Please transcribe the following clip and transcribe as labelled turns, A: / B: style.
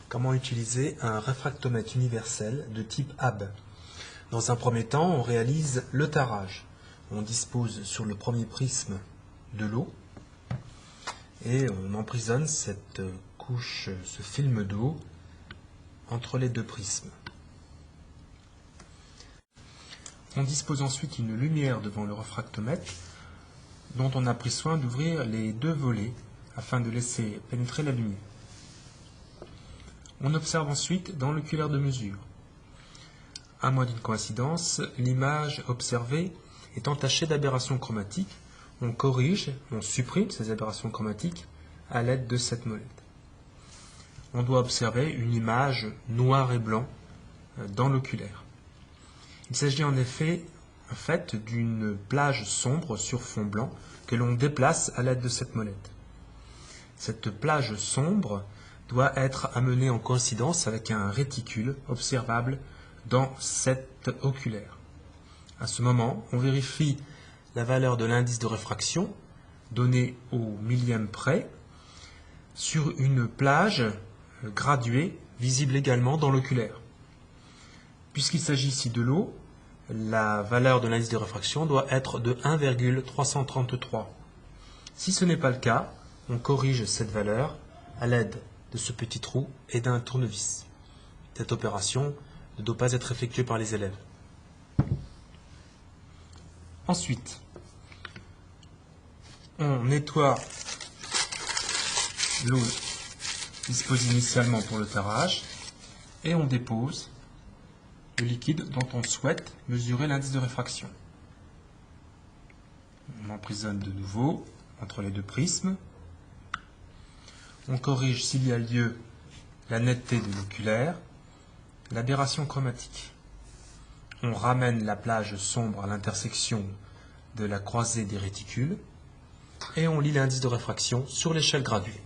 A: Comment utiliser un réfractomètre universel de type AB? Dans un premier temps, on réalise le tarage. On dispose sur le premier prisme de l'eau et on emprisonne cette couche, ce film d'eau entre les deux prismes. On dispose ensuite une lumière devant le réfractomètre dont on a pris soin d'ouvrir les deux volets afin de laisser pénétrer la lumière. On observe ensuite dans l'oculaire de mesure. À moins d'une coïncidence, l'image observée est entachée d'aberrations chromatiques. On corrige, on supprime ces aberrations chromatiques à l'aide de cette molette. On doit observer une image noir et blanc dans l'oculaire. Il s'agit en effet d'une plage sombre sur fond blanc que l'on déplace à l'aide de cette molette. Cette plage sombre doit être amenée en coïncidence avec un réticule observable dans cet oculaire. À ce moment, on vérifie la valeur de l'indice de réfraction donnée au millième près sur une plage graduée visible également dans l'oculaire. Puisqu'il s'agit ici de l'eau, la valeur de l'indice de réfraction doit être de 1,333. Si ce n'est pas le cas, on corrige cette valeur à l'aide de ce petit trou et d'un tournevis. Cette opération ne doit pas être effectuée par les élèves. Ensuite, on nettoie l'eau disposée initialement pour le tarage et on dépose le liquide dont on souhaite mesurer l'indice de réfraction. On emprisonne de nouveau entre les deux prismes. On corrige s'il y a lieu la netteté de l'oculaire, l'aberration chromatique. On ramène la plage sombre à l'intersection de la croisée des réticules et on lit l'indice de réfraction sur l'échelle graduée.